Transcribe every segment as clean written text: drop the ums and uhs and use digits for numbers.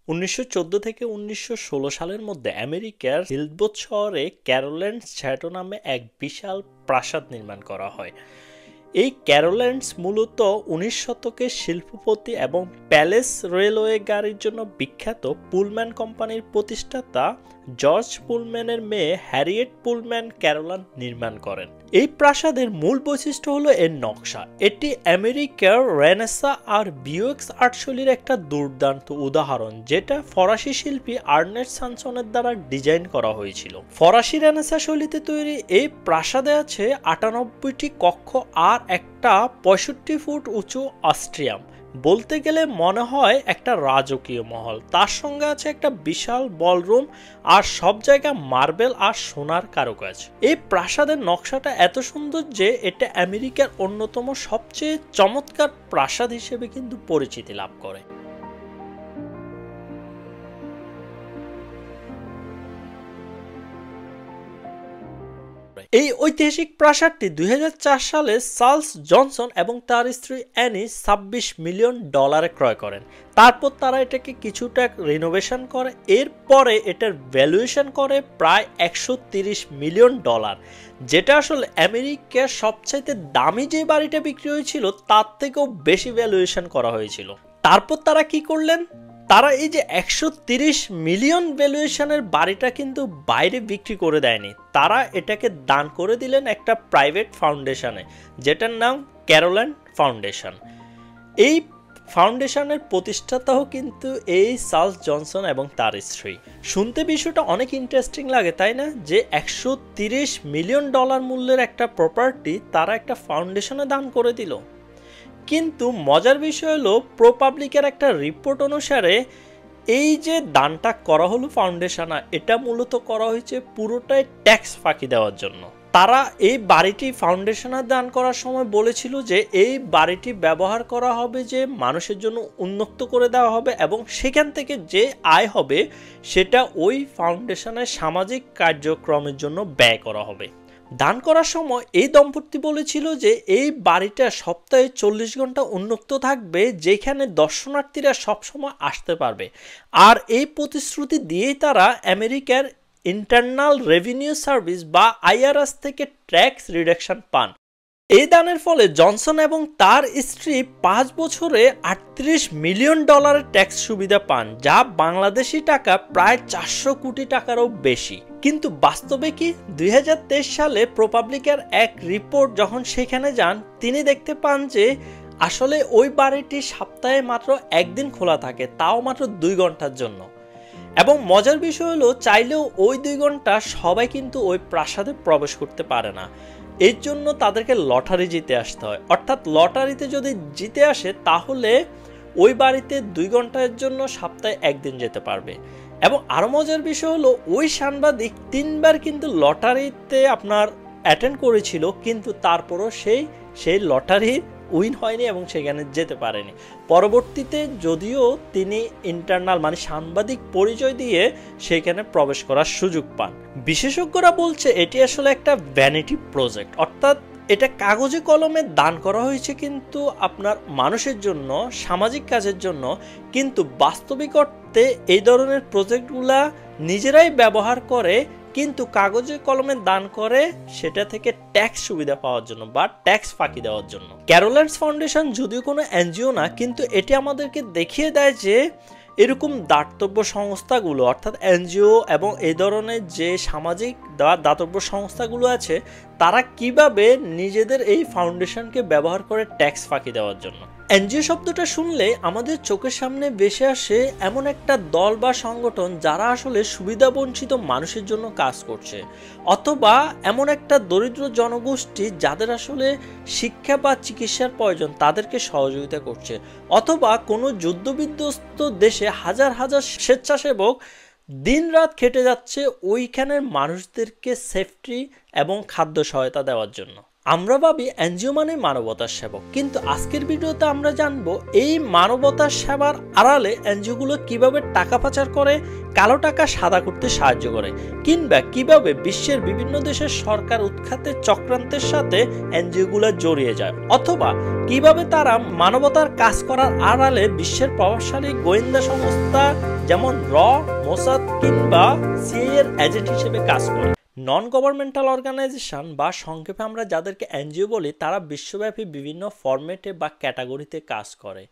1914 থেকে 1916 সালের মধ্যে আমেরিকার হিলবোথ শহরে ক্যারোল্যান্ডস চ্যাটো নামে এক বিশাল প্রাসাদ নির্মাণ করা হয়। এই ক্যারোল্যান্ডস মূলত 19 শতকের শিল্পপতি এবং প্যালেস রেলওয়ে গাড়ির জন্য বিখ্যাত পুলম্যান কোম্পানির প্রতিষ্ঠাতা জর্জ পুলম্যানের মেয়ে হ্যারিয়েট পুলম্যান ক্যারোলান নির্মাণ করেন। এই প্রাসাদের মূল বৈশিষ্ট্য হলো এর নকশা। এটি আমেরিকার রেনেসাঁ আর বিওয়েক্স আর্ট শৈলীর একটা দুর্দান্ত উদাহরণ, যেটা ফরাসি শিল্পী আর্নেস্ট সানসনের দ্বারা ডিজাইন করা হয়েছিল। ফরাসি রেনেসাঁ শৈলীতে তৈরি এই প্রাসাদে আছে 98টি কক্ষ আর একটা 65 ফুট উঁচু অস্ট্রিয়াম। বলতে গেলে মনে হয় একটা রাজকীয় মহল। তার সঙ্গে আছে একটা বিশাল বলরুম আর সব জায়গা মার্বেল আর সোনার কারুকাজ। এই প্রাসাদের নকশাটা এত সুন্দর যে এটা আমেরিকার অন্যতম সবচেয়ে চমৎকার প্রাসাদ হিসেবে কিন্তু পরিচিতি লাভ করে। এই ঐতিহাসিক প্রাসাদটি 2004 সালে চার্লস জনসন এবং তার স্ত্রী অ্যানি $26 মিলিয়ন ক্রয় করেন। তারপর তারা এটাকে কিছুটা রিনোভেশন করে, এরপরে এটার ভ্যালুয়েশন করে প্রায় $130 মিলিয়ন, যেটা আসলে আমেরিকার সবচাইতে দামি যে বাড়িটা বিক্রি হয়েছিল তার থেকেও বেশি ভ্যালুয়েশন করা হয়েছিল। তারপর তারা কি করলেন, তারা এই যে 130 মিলিয়ন ভ্যালুয়েশনের বাড়িটা কিন্তু বাইরে বিক্রি করে দেয়নি, তারা এটাকে দান করে দিলেন একটা প্রাইভেট ফাউন্ডেশনে, যেটার নাম ক্যারোল্যান্ড ফাউন্ডেশন। এই ফাউন্ডেশনের প্রতিষ্ঠাতাও কিন্তু এই চার্লস জনসন এবং তার স্ত্রী। শুনতে বিষয়টা অনেক ইন্টারেস্টিং লাগে, তাই না? যে $130 মিলিয়ন মূল্যের একটা প্রপার্টি তারা একটা ফাউন্ডেশনে দান করে দিল। কিন্তু মজার বিষয় হলো, প্রোপাবলিকের একটা রিপোর্ট অনুসারে এই যে দানটা করা হলো ফাউন্ডেশনে, এটা মূলত করা হয়েছে পুরোটাই ট্যাক্স ফাঁকি দেওয়ার জন্য। তারা এই বাড়িটি ফাউন্ডেশনে দান করার সময় বলেছিল যে এই বাড়িটি ব্যবহার করা হবে যে মানুষের জন্য উন্মুক্ত করে দেওয়া হবে এবং সেখান থেকে যে আয় হবে সেটা ওই ফাউন্ডেশনের সামাজিক কার্যক্রমের জন্য ব্যয় করা হবে। দান করার সময় এই দম্পতি বলেছিল যে এই বাড়িটা সপ্তাহে 40 ঘন্টা উন্মুক্ত থাকবে, যেখানে দর্শনার্থীরা সবসময় আসতে পারবে। আর এই প্রতিশ্রুতি দিয়েই তারা আমেরিকার ইন্টারনাল রেভিনিউ সার্ভিস বা আইআরএস থেকে ট্যাক্স রিডাকশন পান। এই দানের ফলে জনসন এবং তার স্ত্রী 5 বছরে $38 মিলিয়ন ট্যাক্স সুবিধা পান, যা বাংলাদেশি টাকা প্রায় 400 কোটি টাকারও বেশি। কিন্তু বাস্তবে কি, 2023 সালে প্রোপাবলিকের এক রিপোর্ট যখন সেখানে যান, তিনি দেখতে পান যে আসলে ওই বাড়িটি সপ্তাহে মাত্র একদিন খোলা থাকে, তাও মাত্র 2 ঘন্টার জন্য। এবং মজার বিষয় হলো, চাইলেও ওই 2 ঘন্টা সবাই কিন্তু ওই প্রাসাদে প্রবেশ করতে পারে না। এর জন্য তাদেরকে লটারি জিতে আসতে হয়। অর্থাৎ লটারিতে যদি জিতে আসে তাহলে ওই বাড়িতে 2 ঘন্টার জন্য সপ্তাহে একদিন যেতে পারবে। এবং আরও মজার বিষয় হলো, ওই সাংবাদিক 3 বার কিন্তু লটারিতে আপনার অ্যাটেন্ড করেছিল, কিন্তু তারপরও সেই লটারি উইন হয়নি এবং সেখানে যেতে পারেনি। পরবর্তীতে যদিও তিনি ইন্টারনাল মানে সাংবাদিক পরিচয় দিয়ে সেখানে প্রবেশ করার সুযোগ পান। বিশেষজ্ঞরা বলছে এটি আসলে একটা ভ্যানিটি প্রজেক্ট, অর্থাৎ এটা কাগজে কলমে দান করা হয়েছে কিন্তু আপনার মানুষের জন্য, সামাজিক কাজের জন্য, কিন্তু বাস্তবিক অর্থে এই ধরনের প্রজেক্টগুলা নিজেরাই ব্যবহার করে কিন্তু কাগজে কলমে দান করে সেটা থেকে ট্যাক্স সুবিধা পাওয়ার জন্য বা ট্যাক্স ফাঁকি দেওয়ার জন্য। ক্যারোল্যান্ডস ফাউন্ডেশন যদিও কোনো এনজিও না, কিন্তু এটি আমাদেরকে দেখিয়ে দেয় যে এরকম দাতব্য সংস্থাগুলো অর্থাৎ এনজিও এবং এই ধরনের যে সামাজিক দাতব্য সংস্থাগুলো আছে তারা কিভাবে নিজেদের এই ফাউন্ডেশনকে ব্যবহার করে ট্যাক্স ফাঁকি দেওয়ার জন্য। এনজিও শব্দটা শুনলে আমাদের চোখের সামনে ভেসে আসে এমন একটা দল বা সংগঠন যারা আসলে সুবিধাবঞ্চিত মানুষের জন্য কাজ করছে, অথবা এমন একটা দরিদ্র জনগোষ্ঠী যাদের আসলে শিক্ষা বা চিকিৎসার প্রয়োজন তাদেরকে সহযোগিতা করছে, অথবা কোনো যুদ্ধবিধ্বস্ত দেশে হাজার হাজার স্বেচ্ছাসেবক দিনরাত খেটে যাচ্ছে ওইখানের মানুষদেরকে সেফটি এবং খাদ্য সহায়তা দেওয়ার জন্য। আমরা ভাবি এনজিও মানে মানবতার সেবক, কিন্তু আজকের ভিডিওতে আমরা জানবো এই মানবতার সেবার আড়ালে এনজিওগুলো কিভাবে টাকা পাচার করে, কালো টাকা সাদা করতে সাহায্য করে, কিংবা কিভাবে বিশ্বের বিভিন্ন দেশের সরকার উৎখাতের চক্রান্তের সাথে এনজিওগুলো জড়িয়ে যায়, অথবা কিভাবে তারা মানবতার কাজ করার আড়ালে বিশ্বের প্রভাবশালী গোয়েন্দা সংস্থা যেমন মোসাদ কিংবা সিআইএ এর এজেন্ট হিসেবে কাজ করে। নন গভর্নমেন্টাল অর্গানাইজেশন বা সংক্ষেপে আমরা যাদেরকে এনজিও বলি, তারা বিশ্বব্যাপী বিভিন্ন ফরম্যাটে বা ক্যাটাগরিতে কাজ করে।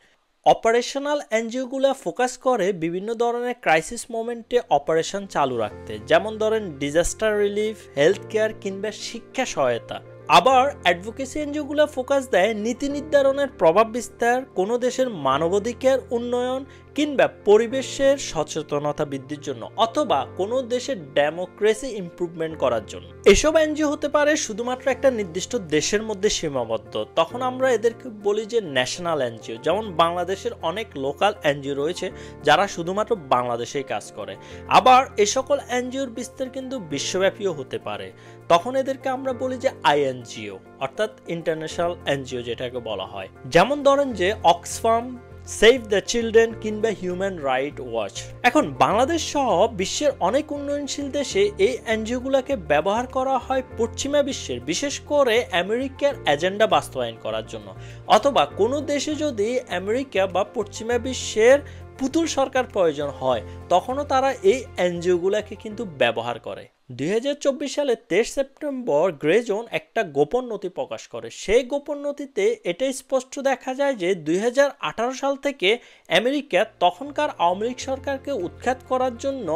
অপারেশনাল এনজিওগুলো ফোকাস করে বিভিন্ন ধরনের ক্রাইসিস মোমেন্টে অপারেশন চালু রাখতে, যেমন ধরেন ডিজাস্টার রিলিফ, হেলথ কেয়ার কিংবা শিক্ষা সহায়তা। আবার অ্যাডভোকেসি এনজিওগুলো ফোকাস দেয় নীতি নির্ধারণের প্রভাব বিস্তার, কোনো দেশের মানবাধিকার উন্নয়ন কিংবা পরিবেশের সচেতনতা বৃদ্ধির জন্য, অথবা কোনো দেশের ডেমোক্রেসি ইমপ্রুভমেন্ট করার জন্য। এসব এনজিও হতে পারে শুধুমাত্র একটা নির্দিষ্ট দেশের মধ্যে সীমাবদ্ধ, তখন আমরা এদেরকে বলি যে ন্যাশনাল এনজিও। যেমন বাংলাদেশের অনেক লোকাল এনজিও রয়েছে যারা শুধুমাত্র বাংলাদেশেই কাজ করে। আবার এ সকল এনজিওর বিস্তার কিন্তু বিশ্বব্যাপীও হতে পারে, তখন এদেরকে আমরা বলি যে আইএনজিও, অর্থাৎ ইন্টারন্যাশনাল এনজিও যেটাকে বলা হয়। যেমন ধরেন যে অক্সফাম, সেভ দ্য চিলড্রেন কিংবা হিউম্যান রাইট ওয়াচ। এখন বাংলাদেশ সহ বিশ্বের অনেক উন্নয়নশীল দেশে এই এনজিওগুলোকে ব্যবহার করা হয় পশ্চিমা বিশ্বের, বিশেষ করে আমেরিকার এজেন্ডা বাস্তবায়ন করার জন্য, অথবা কোনো দেশে যদি আমেরিকা বা পশ্চিমা বিশ্বের পুতুল সরকার প্রয়োজন হয়, তখনও তারা এই এনজিওগুলোকে কিন্তু ব্যবহার করে। 2024 সালে 23 সেপ্টেম্বর গ্রে জোন একটা গোপন নথি প্রকাশ করে। সেই গোপন নথিতে এটাই স্পষ্ট দেখা যায় যে 2018 সাল থেকে আমেরিকা তখনকার আওয়ামী লীগ সরকারকে উৎখাত করার জন্য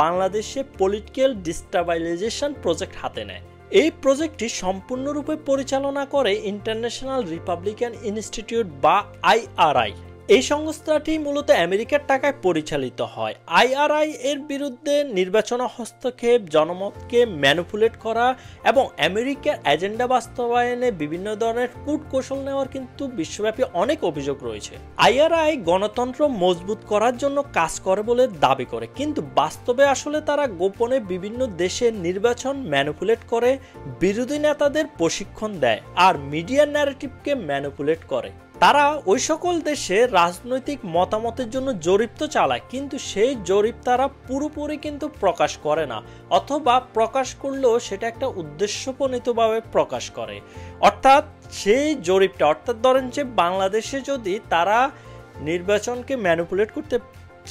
বাংলাদেশে পলিটিক্যাল ডিস্টাবিলাইজেশন প্রজেক্ট হাতে নেয়। এই প্রজেক্টটি সম্পূর্ণরূপে পরিচালনা করে ইন্টারন্যাশনাল রিপাবলিকান ইনস্টিটিউট বা আইআরআই। এই সংস্থাটি মূলত আমেরিকার টাকায় পরিচালিত হয়। আইআরআই এর বিরুদ্ধে নির্বাচন হস্তক্ষেপ, জনমতকে ম্যানিপুলেট করা এবং আমেরিকার এজেন্ডা বাস্তবায়নে বিভিন্ন ধরনের কূটকৌশল নেওয়ার কিন্তু বিশ্বব্যাপী অনেক অভিযোগ রয়েছে। আইআরআই গণতন্ত্র মজবুত করার জন্য কাজ করে বলে দাবি করে, কিন্তু বাস্তবে আসলে তারা গোপনে বিভিন্ন দেশের নির্বাচন ম্যানিপুলেট করে, বিরোধী নেতাদের প্রশিক্ষণ দেয় আর মিডিয়ার ন্যারেটিভকে ম্যানিপুলেট করে। তারা ওই সকল দেশে রাজনৈতিক মতামতের জন্য জরিপ তো চালায়, কিন্তু সেই জরিপ তারা পুরোপুরি কিন্তু প্রকাশ করে না, অথবা প্রকাশ করলেও সেটা একটা উদ্দেশ্যপ্রণীতভাবে প্রকাশ করে। অর্থাৎ সেই জরিপটা, অর্থাৎ ধরেন যে বাংলাদেশে যদি তারা নির্বাচনকে ম্যানিপুলেট করতে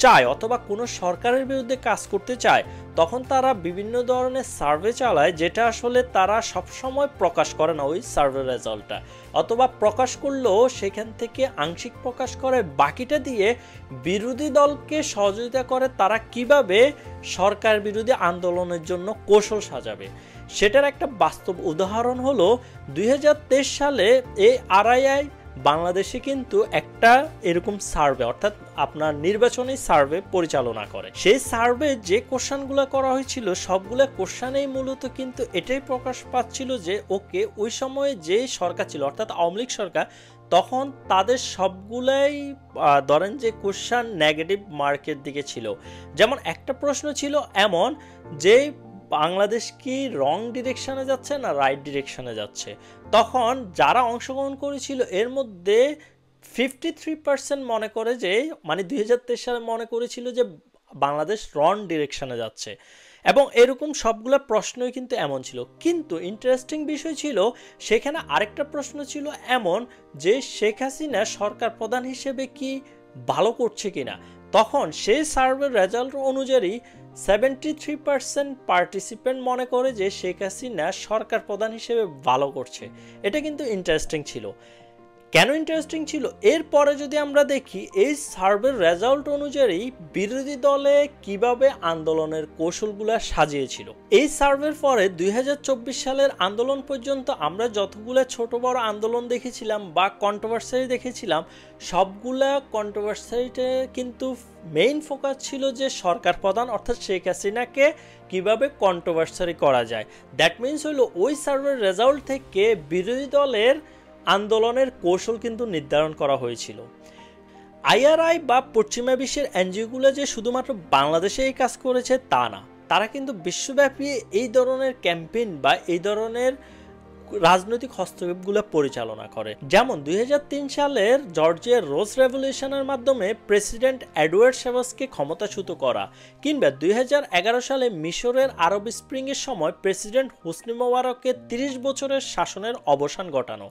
চায় অথবা কোনো সরকারের বিরুদ্ধে কাজ করতে চায়, তখন তারা বিভিন্ন ধরনের সার্ভে চালায়, যেটা আসলে তারা সবসময় প্রকাশ করে না ওই সার্ভে রেজাল্টটা, অথবা প্রকাশ করলেও সেখান থেকে আংশিক প্রকাশ করে, বাকিটা দিয়ে বিরোধী দলকে সহযোগিতা করে তারা কিভাবে সরকার বিরোধী আন্দোলনের জন্য কৌশল সাজাবে। সেটার একটা বাস্তব উদাহরণ হলো 2023 সালে এই আরআইআই বাংলাদেশে কিন্তু একটা এরকম সার্ভে, অর্থাৎ আপনার নির্বাচনী সার্ভে পরিচালনা করে। সেই সার্ভে যে কোশ্চেনগুলো করা হয়েছিল, সবগুলো কোশ্চেনেই মূলত কিন্তু এটাই প্রকাশ পাচ্ছিল যে ওকে ওই সময়ে যে সরকার ছিল, অর্থাৎ আওয়ামী লীগ সরকার, তখন তাদের সবগুলাই ধরেন যে কোশ্চেন নেগেটিভ মার্কের দিকে ছিল। যেমন একটা প্রশ্ন ছিল এমন যে বাংলাদেশ কি রং ডিরেকশনে যাচ্ছে না রাইট ডিরেকশনে যাচ্ছে, তখন যারা অংশগ্রহণ করেছিল এর মধ্যে 53% মনে করে যে, মানে 2023 সালে মনে করেছিল যে বাংলাদেশ রং ডিরেকশনে যাচ্ছে, এবং এরকম সবগুলো প্রশ্নই কিন্তু এমন ছিল। কিন্তু ইন্টারেস্টিং বিষয় ছিল সেখানে আরেকটা প্রশ্ন ছিল এমন যে শেখ হাসিনা সরকার প্রধান হিসেবে কি ভালো করছে কিনা, তখন সেই সার্ভের রেজাল্ট অনুযায়ী 73% পার্টিসিপেন্ট মনে করে যে শেখ হাসিনা সরকার প্রধান হিসেবে ভালো করছে। এটা কিন্তু ইন্টারেস্টিং ছিল। কেন ইন্টারেস্টিং ছিল, এরপরে যদি আমরা দেখি এই সার্ভের রেজাল্ট অনুযায়ী বিরোধী দলে কিভাবে আন্দোলনের কৌশলগুলো সাজিয়েছিল। এই সার্ভের পরে 2024 সালের আন্দোলন পর্যন্ত আমরা যতগুলো ছোট বড় আন্দোলন দেখেছিলাম বা কন্ট্রোভার্সি দেখেছিলাম, সবগুলা কন্ট্রোভার্সিতে কিন্তু মেইন ফোকাস ছিল যে সরকার প্রধান অর্থাৎ শেখ হাসিনাকে কিভাবে কন্ট্রোভার্সি করা যায়। দ্যাট মিনস হলো ওই সার্ভের রেজাল্ট থেকে বিরোধী দলের আন্দোলনের কৌশল কিন্তু নির্ধারণ করা হয়েছিল। আইআরআই বা পশ্চিমা বিশ্বের এনজিওগুলো যে শুধুমাত্র বাংলাদেশে এই কাজ করেছে তা না, তারা কিন্তু বিশ্বব্যাপী এই ধরনের ক্যাম্পেইন বা এই ধরনের রাজনৈতিক হস্তক্ষেপগুলো পরিচালনা করে। যেমন 2003 সালের জর্জিয়ার রোজ রেভলিউশনের মাধ্যমে প্রেসিডেন্ট এডওয়ার্ড শেভাসকে ক্ষমতাচ্যুত করা, কিংবা 2011 সালে মিশরের আরব স্প্রিংয়ের সময় প্রেসিডেন্ট হোসনি মোবারকের 30 বছরের শাসনের অবসান ঘটানো,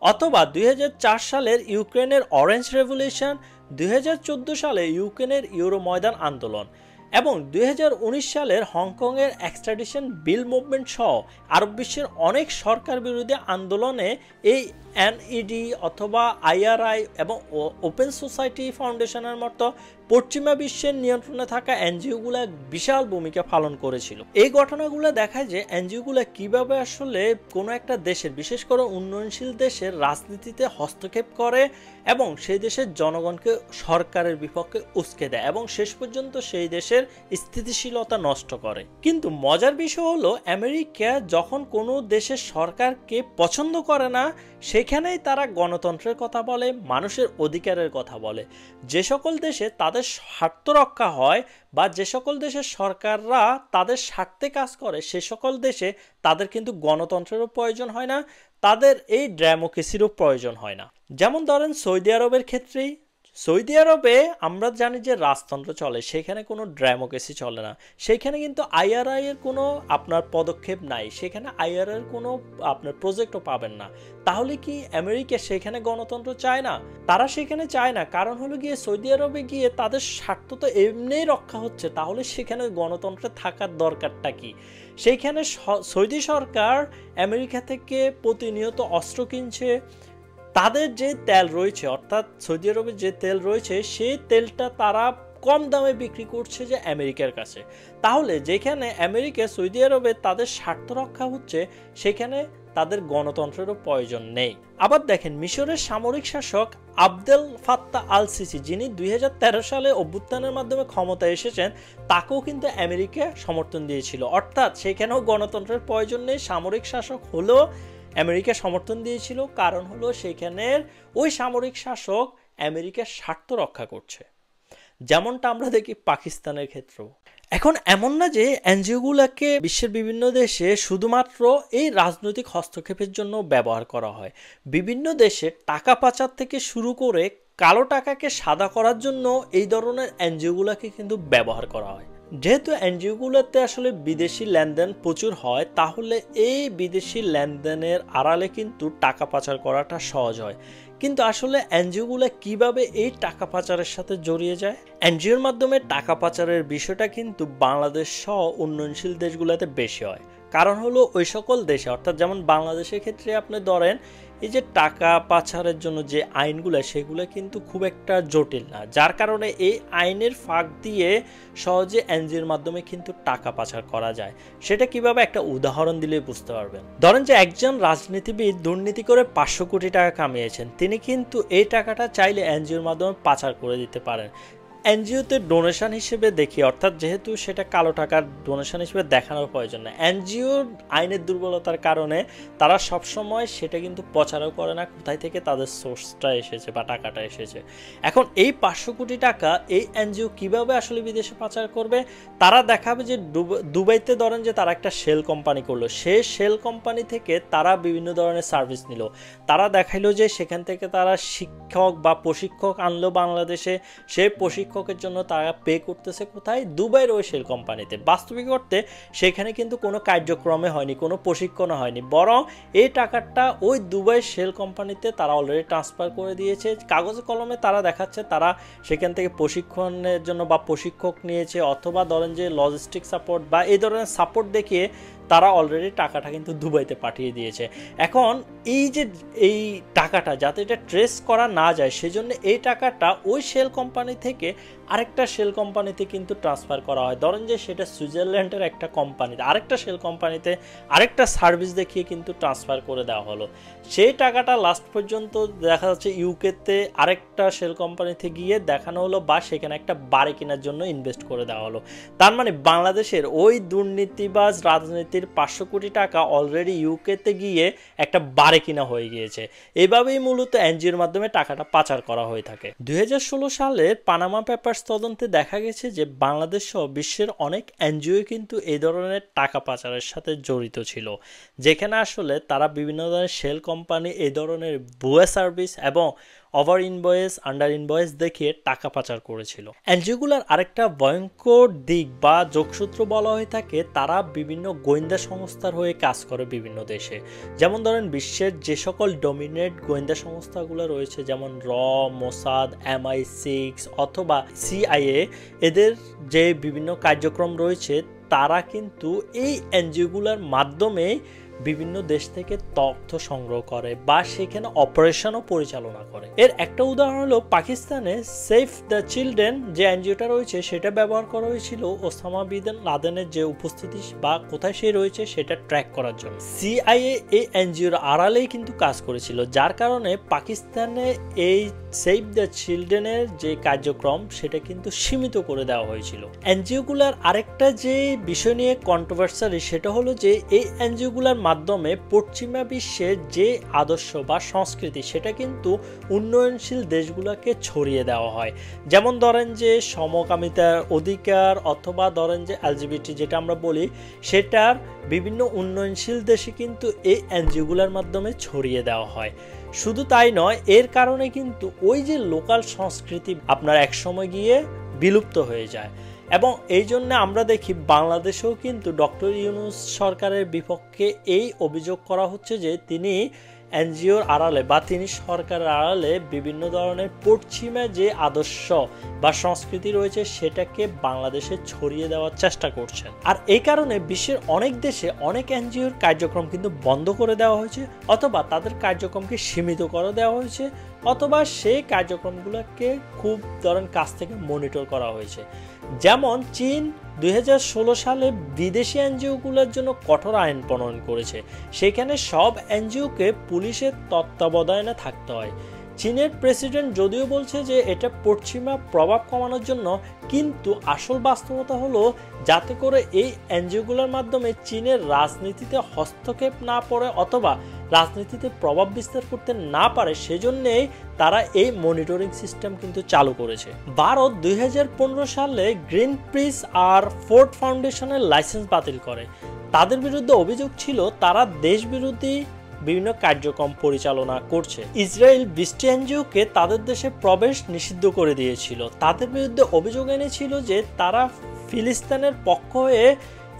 অথবা 2004 সালের ইউক্রেনের অরেঞ্জ রেভলিউশন, 2014 সালে ইউক্রেনের ইউরো ময়দান আন্দোলন এবং 2019 সালের হংকংয়ের এক্সট্রাডিশন বিল মুভমেন্ট সহ আরব বিশ্বের অনেক সরকার বিরোধী আন্দোলনে এই এনইডি অথবা আইআরআই এবং ওপেন সোসাইটি ফাউন্ডেশনের মতো পশ্চিমা বিশ্বের নিয়ন্ত্রণে থাকা এনজিওগুলো বিশাল ভূমিকা পালন করেছিল। এই ঘটনাগুলো দেখায় যে এনজিওগুলো কিভাবে আসলে কোনো একটা দেশের, বিশেষ করে উন্নয়নশীল দেশের রাজনীতিতে হস্তক্ষেপ করে এবং সেই দেশের জনগণকে সরকারের বিপক্ষে উস্কে দেয় এবং শেষ পর্যন্ত সেই দেশের স্থিতিশীলতা নষ্ট করে। কিন্তু মজার বিষয় হলো, আমেরিকা যখন কোনো দেশের সরকারকে পছন্দ করে না, সেখানেই তারা গণতন্ত্রের কথা বলে, মানুষের অধিকারের কথা বলে। যে সকল দেশে তাদের স্বার্থ রক্ষা হয় বা যে সকল দেশের সরকাররা তাদের স্বার্থে কাজ করে, সে সকল দেশে তাদের কিন্তু গণতন্ত্রেরও প্রয়োজন হয় না, তাদের এই ডেমোক্রেসিরও প্রয়োজন হয় না। যেমন ধরেন সৌদি আরবের ক্ষেত্রেই, সৌদি আরবে আমরা জানি যে রাজতন্ত্র চলে, সেখানে কোনো ডেমোক্রেসি চলে না, সেখানে কিন্তু আইআরআই এর কোনো আপনার পদক্ষেপ নাই, সেখানে আইআরআই এর কোনো আপনার প্রজেক্টও পাবেন না। তাহলে কি আমেরিকা সেখানে গণতন্ত্র চায় না? তারা সেখানে চায় না, কারণ হলো গিয়ে সৌদি আরবে গিয়ে তাদের স্বার্থ তো এমনিই রক্ষা হচ্ছে, তাহলে সেখানে গণতন্ত্রে থাকার দরকারটা কি? সেইখানে সৌদি সরকার আমেরিকা থেকে প্রতিনিয়ত অস্ত্র কিনছে, তাদের যে তেল রয়েছে, অর্থাৎ সৌদি আরবের যে তেল রয়েছে, সেই তেলটা তারা কম দামে বিক্রি করছে যে আমেরিকার কাছে। তাহলে যেখানে আমেরিকা সৌদি আরবে তাদের স্বার্থ রক্ষা হচ্ছে, সেখানে তাদের গণতন্ত্রেরও প্রয়োজন নেই। আবার দেখেন, মিশরের সামরিক শাসক আবদেল ফাত্তাহ আল সিসি, যিনি 2013 সালে অভ্যুত্থানের মাধ্যমে ক্ষমতায় এসেছেন, তাকেও কিন্তু আমেরিকা সমর্থন দিয়েছিল। অর্থাৎ সেখানেও গণতন্ত্রের প্রয়োজন নেই, সামরিক শাসক হলেও আমেরিকা সমর্থন দিয়েছিল, কারণ হলো সেখানের ওই সামরিক শাসক আমেরিকার স্বার্থ রক্ষা করছে। যেমনটা আমরা দেখি পাকিস্তানের ক্ষেত্রেও। এখন এমন না যে এনজিওগুলোকে বিশ্বের বিভিন্ন দেশে শুধুমাত্র এই রাজনৈতিক হস্তক্ষেপের জন্য ব্যবহার করা হয়। বিভিন্ন দেশে টাকা পাচার থেকে শুরু করে কালো টাকাকে সাদা করার জন্য এই ধরনের এনজিওগুলোকে কিন্তু ব্যবহার করা হয়। যেহেতু এনজিওগুলোতে আসলে বিদেশি লেনদেন প্রচুর হয়, তাহলে এই বিদেশি লেনদেনের আড়ালে কিন্তু টাকা পাচার করাটা সহজ হয়। কিন্তু আসলে এনজিওগুলো কিভাবে এই টাকা পাচারের সাথে জড়িয়ে যায়? এনজিওর মাধ্যমে টাকা পাচারের বিষয়টা কিন্তু বাংলাদেশ সহ উন্নয়নশীল দেশগুলোতে বেশি হয়। কারণ হলো ওই সকল দেশে, অর্থাৎ যেমন বাংলাদেশের ক্ষেত্রে আপনি ধরেন এই যে টাকা পাচারের জন্য যে আইনগুলো, সেগুলো কিন্তু খুব একটা জটিল না, যার কারণে এই আইনের ফাঁক দিয়ে সহজে এনজিওর মাধ্যমে কিন্তু টাকা পাচার করা যায়। সেটা কিভাবে একটা উদাহরণ দিলে বুঝতে পারবেন। ধরেন যে একজন রাজনীতিবিদ দুর্নীতি করে 500 কোটি টাকা কামিয়েছেন, তিনি কিন্তু এই টাকাটা চাইলে এনজিওর মাধ্যমে পাচার করে দিতে পারেন। এনজিওতে ডোনেশন হিসেবে দেখি, অর্থাৎ যেহেতু সেটা কালো টাকার ডোনেশন হিসেবে দেখানোর প্রয়োজন না, এনজিওর আইনের দুর্বলতার কারণে তারা সবসময় সেটা কিন্তু প্রচারও করে না কোথায় থেকে তাদের সোর্সটা এসেছে বা টাকাটা এসেছে। এখন এই 500 কোটি টাকা এই এনজিও কিভাবে আসলে বিদেশে পাচার করবে? তারা দেখাবে যে দুবাইতে ধরেন যে তারা একটা শেল কোম্পানি করলো, সেই শেল কোম্পানি থেকে তারা বিভিন্ন ধরনের সার্ভিস নিল, তারা দেখাইলো যে সেখান থেকে তারা শিক্ষক বা প্রশিক্ষক আনলো বাংলাদেশে, সেই প্রশিক্ষকের জন্য তারা পে করতেছে কোথায়? দুবাইয়ের ওই শেল কোম্পানিতে। বাস্তবিক অর্থে সেখানে কিন্তু কোনো কার্যক্রমে হয়নি, কোনো প্রশিক্ষণ হয়নি, বরং এই টাকাটা ওই দুবাইয়ের শেল কোম্পানিতে তারা অলরেডি ট্রান্সফার করে দিয়েছে। কাগজে কলমে তারা দেখাচ্ছে তারা সেখান থেকে প্রশিক্ষণের জন্য বা প্রশিক্ষক নিয়েছে, অথবা ধরেন যে লজিস্টিক সাপোর্ট বা এই ধরনের সাপোর্ট দেখিয়ে তারা অলরেডি টাকাটা কিন্তু দুবাইতে পাঠিয়ে দিয়েছে। এখন এই যে এই টাকাটা যাতে এটা ট্রেস করা না যায়, সেজন্য এই টাকাটা ওই শেল কোম্পানি থেকে আরেকটা শেল কোম্পানিতে কিন্তু ট্রান্সফার করা হয়। ধরেন যে সেটা সুইজারল্যান্ডের একটা কোম্পানিতে, আরেকটা শেল কোম্পানিতে আরেকটা সার্ভিস দেখিয়ে কিন্তু ট্রান্সফার করে দেওয়া হলো। সেই টাকাটা লাস্ট পর্যন্ত দেখা যাচ্ছে ইউকেতে আরেকটা শেল কোম্পানিতে গিয়ে দেখানো হলো, বা সেখানে একটা বাড়ি কেনার জন্য ইনভেস্ট করে দেওয়া হলো। তার মানে বাংলাদেশের ওই দুর্নীতিবাজ রাজনীতির 500 কোটি টাকা অলরেডি ইউকেতে গিয়ে একটা বাড়ি কিনা হয়ে গিয়েছে। এইভাবেই মূলত এনজিওর মাধ্যমে টাকাটা পাচার করা হয়ে থাকে। 2016 সালের পানামা পেপার মাস তদন্তে দেখা গেছে যে বাংলাদেশ সহ বিশ্বের অনেক এনজিও কিন্তু এই ধরনের টাকা পাচারের সাথে জড়িত ছিল, যেখানে আসলে তারা বিভিন্ন ধরনের শেল কোম্পানি এই ধরনের ভুয়া সার্ভিস এবং ওভার ইনভয়েস আন্ডার ইনভয়েস দেখিয়ে টাকা পাচার করেছিল। এনজিওগুলোর আরেকটা ভয়ঙ্কর দিক বা যোগসূত্র বলা হয়ে থাকে, তারা বিভিন্ন গোয়েন্দা সংস্থার হয়ে কাজ করে বিভিন্ন দেশে। যেমন ধরেন বিশ্বের যে সকল ডমিনেট গোয়েন্দা সংস্থাগুলো রয়েছে, যেমন মোসাদ, MI6 অথবা CIA, এদের যে বিভিন্ন কার্যক্রম রয়েছে তারা কিন্তু এই এনজিওগুলোর মাধ্যমে বিভিন্ন দেশ থেকে তথ্য সংগ্রহ করে বা সেখানে অপারেশনও পরিচালনা করে। এর একটা উদাহরণ হলো পাকিস্তানে সেভ দ্য চিলড্রেন যে এনজিওটা রয়েছে সেটা ব্যবহার করা হয়েছিল ওসামা বিন লাদেনের যে উপস্থিতি বা কোথায় সে রয়েছে সেটা ট্র্যাক করার জন্য। CIA এই এনজিওর আড়ালেই কিন্তু কাজ করেছিল, যার কারণে পাকিস্তানে এই সেভ দ্য চিলড্রেনের যে কার্যক্রম সেটা কিন্তু সীমিত করে দেওয়া হয়েছিল। এনজিওগুলোর আরেকটা যে বিষয় নিয়ে কন্ট্রোভার্সারি সেটা হলো যে এই এনজিওগুলোর মাধ্যমে পশ্চিমা বিশ্বের যে আদর্শ বা সংস্কৃতি সেটা কিন্তু উন্নয়নশীল দেশগুলোকে ছড়িয়ে দেওয়া হয়। যেমন ধরেন যে সমকামিতার অধিকার অথবা ধরেন যে LGBT যেটা আমরা বলি, সেটার বিভিন্ন উন্নয়নশীল দেশে কিন্তু এই এনজিওগুলোর মাধ্যমে ছড়িয়ে দেওয়া হয়। শুধু তাই নয়, এর কারণে কিন্তু ওই যে লোকাল সংস্কৃতি আপনার একসময় গিয়ে বিলুপ্ত হয়ে যায়। এবং এই জন্য আমরা দেখি বাংলাদেশেও কিন্তু ডক্টর ইউনূস সরকারের বিপক্ষে এই অভিযোগ করা হচ্ছে যে তিনি এনজিওর আড়ালে বা তিনি সরকারের আড়ালে বিভিন্ন ধরনের পশ্চিমা যে আদর্শ বা সংস্কৃতি রয়েছে সেটাকে বাংলাদেশে ছড়িয়ে দেওয়ার চেষ্টা করছেন। আর এই কারণে বিশ্বের অনেক দেশে অনেক এনজিওর কার্যক্রম কিন্তু বন্ধ করে দেওয়া হয়েছে, অথবা তাদের কার্যক্রমকে সীমিত করে দেওয়া হয়েছে, অথবা সেই কার্যক্রমগুলোকে খুব ধরেন কাছ থেকে মনিটর করা হয়েছে। যেমন চীন 2016 সালে বিদেশি এনজিওগুলোর জন্য কঠোর আইন প্রণয়ন করেছে, সেখানে সব এনজিওকে পুলিশের তত্ত্বাবধানে থাকতে হয়। চীনের প্রেসিডেন্ট যদিও বলছে যে এটা পশ্চিমা প্রভাব কমানোর জন্য, কিন্তু আসল বাস্তবতা হলো যাতে করে এই এনজিওগুলোর মাধ্যমে চীনের রাজনীতিতে হস্তক্ষেপ না পড়ে অথবা রাজনীতিতে প্রভাব বিস্তার করতে না পারে, সেজন্যই তারা এই মনিটরিং সিস্টেম কিন্তু চালু করেছে। ভারত 2015 সালে গ্রিন পিস আর ফোর্ড ফাউন্ডেশনের লাইসেন্স বাতিল করে। তাদের বিরুদ্ধে অভিযোগ ছিল তারা দেশবিরোধী বিভিন্ন কার্যক্রম পরিচালনা করছে। ইসরায়েল 20টি এনজিওকে তাদের দেশে প্রবেশ নিষিদ্ধ করে দিয়েছিল। তাদের বিরুদ্ধে অভিযোগ এনেছিল যে তারা ফিলিস্তিনের পক্ষ হয়ে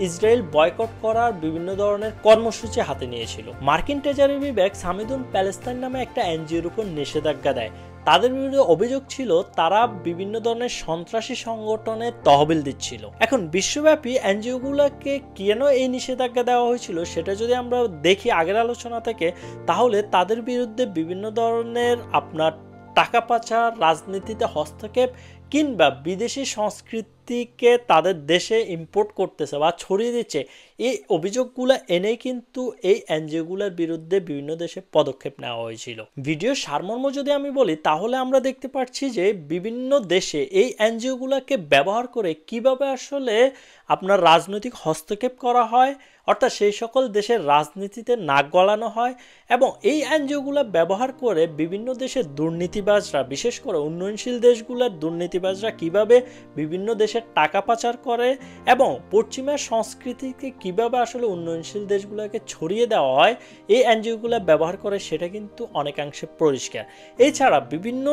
ইসরায়েল বয়কট করার বিভিন্ন ধরনের কর্মসূচি হাতে নিয়েছিল। মার্কিন ট্রেজারি বিভাগ সামিদুন প্যালেস্তাইন নামে একটা এনজিওর উপর নিষেধাজ্ঞা দেয়। তাদের বিরুদ্ধে অভিযোগ ছিল তারা বিভিন্ন ধরনের সন্ত্রাসী সংগঠনে তহবিল দিচ্ছিল। এখন বিশ্বব্যাপী এনজিওগুলোকে কেন এই নিষেধাজ্ঞা দেওয়া হয়েছিল সেটা যদি আমরা দেখি আগের আলোচনা থেকে, তাহলে তাদের বিরুদ্ধে বিভিন্ন ধরনের আপনার টাকা পাচার, রাজনীতিতে হস্তক্ষেপ কিংবা বিদেশি সংস্কৃতিকে তাদের দেশে ইম্পোর্ট করতেছে বা ছড়িয়ে দিচ্ছে, এই অভিযোগগুলো এনেই কিন্তু এই এনজিওগুলোর বিরুদ্ধে বিভিন্ন দেশে পদক্ষেপ নেওয়া হয়েছিল। ভিডিও সারমর্ম যদি আমি বলি, তাহলে আমরা দেখতে পাচ্ছি যে বিভিন্ন দেশে এই এনজিওগুলোকে ব্যবহার করে কিভাবে আসলে আপনার রাজনৈতিক হস্তক্ষেপ করা হয়, অর্থাৎ সেই সকল দেশের রাজনীতিতে নাক গলানো হয়, এবং এই এনজিওগুলো ব্যবহার করে বিভিন্ন দেশের দুর্নীতিবাজরা, বিশেষ করে উন্নয়নশীল দেশগুলোর দুর্নীতিবাজরা কিভাবে বিভিন্ন দেশের টাকা পাচার করে এবং পশ্চিমা সংস্কৃতিকে কিভাবে আসলে উন্নয়নশীল দেশগুলোকে ছড়িয়ে দেওয়া হয় এই এনজিওগুলো ব্যবহার করে, সেটা কিন্তু অনেকাংশে পরিষ্কার। এছাড়া বিভিন্ন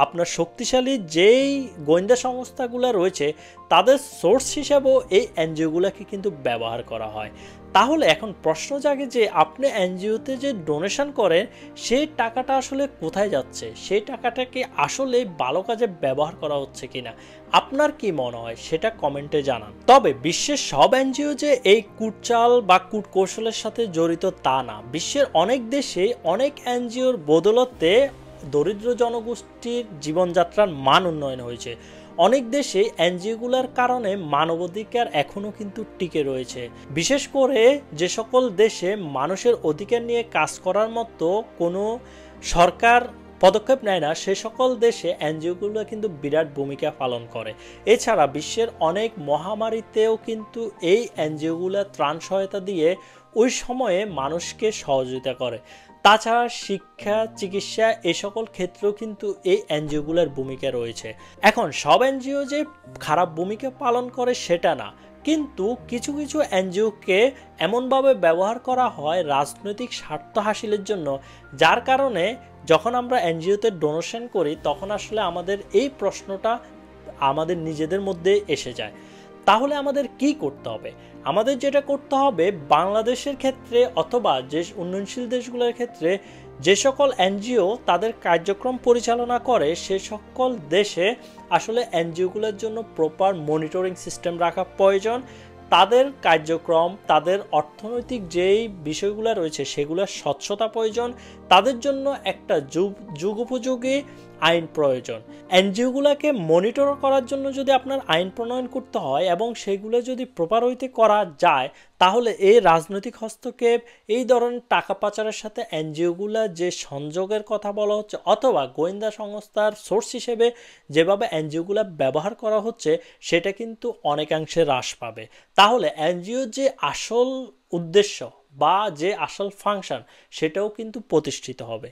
আপনার শক্তিশালী যেই গোয়েন্দা সংস্থাগুলো রয়েছে তাদের সোর্স হিসাবেও এই এনজিওগুলোকে কিন্তু ব্যবহার করা হয়। তাহলে এখন প্রশ্ন জাগে যে আপনি এনজিওতে যে ডোনেশন করেন সেই টাকাটা আসলে কোথায় যাচ্ছে, সেই টাকাটাকে আসলে ভালো কাজে ব্যবহার করা হচ্ছে কিনা, আপনার কি মনে হয় সেটা কমেন্টে জানান। তবে বিশ্বের সব এনজিও যে এই কূটচাল বা কূটকৌশলের সাথে জড়িত তা না। বিশ্বের অনেক দেশে অনেক এনজিওর বদৌলতে দরিদ্র জনগোষ্ঠীর জীবনযাত্রার মান উন্নয়ন হয়েছে। অনেক দেশে এনজিওগুলোর কারণে মানবাধিকার এখনো কিন্তু টিকে রয়েছে। বিশেষ করে যে সকল দেশে মানুষের অধিকার নিয়ে কাজ করার মতো কোনো সরকার পদক্ষেপ নেয় না, সে সকল দেশে এনজিওগুলো কিন্তু বিরাট ভূমিকা পালন করে। এছাড়া বিশ্বের অনেক মহামারীতেও কিন্তু এই এনজিওগুলো ত্রাণ সহায়তা দিয়ে ওই সময়ে মানুষকে সহযোগিতা করে। তাছাড়া শিক্ষা, চিকিৎসা এই সকল ক্ষেত্রেও কিন্তু এই এনজিওগুলোর ভূমিকা রয়েছে। এখন সব এনজিও যে খারাপ ভূমিকা পালন করে সেটা না, কিন্তু কিছু কিছু এনজিওকে এমনভাবে ব্যবহার করা হয় রাজনৈতিক স্বার্থ হাসিলের জন্য, যার কারণে যখন আমরা এনজিওতে ডোনেশন করি তখন আসলে আমাদের এই প্রশ্নটা আমাদের নিজেদের মধ্যে এসে যায়। তাহলে আমাদের কি করতে হবে? আমাদের যেটা করতে হবে, বাংলাদেশের ক্ষেত্রে অথবা যে উন্নয়নশীল দেশগুলোর ক্ষেত্রে যে সকল এনজিও তাদের কার্যক্রম পরিচালনা করে সে সকল দেশে আসলে এনজিওগুলোর জন্য প্রপার মনিটরিং সিস্টেম রাখা প্রয়োজন। তাদের কার্যক্রম, তাদের অর্থনৈতিক যেই বিষয়গুলো রয়েছে সেগুলোর স্বচ্ছতা প্রয়োজন। তাদের জন্য একটা যুগোপযোগী আইন প্রয়োজন। এনজিওগুলোকে মনিটর করার জন্য যদি আপনার আইন প্রণয়ন করতে হয় এবং সেগুলো যদি প্রপার হইতে করা যায়, তাহলে এই রাজনৈতিক হস্তক্ষেপ, এই ধরনের টাকা পাচারের সাথে এনজিওগুলো যে সংযোগের কথা বলা হচ্ছে অথবা গোয়েন্দা সংস্থার সোর্স হিসেবে যেভাবে এনজিওগুলো ব্যবহার করা হচ্ছে সেটা কিন্তু অনেকাংশে হ্রাস পাবে। তাহলে এনজিওর যে আসল উদ্দেশ্য বা যে আসল ফাংশন সেটাও কিন্তু প্রতিষ্ঠিত হবে।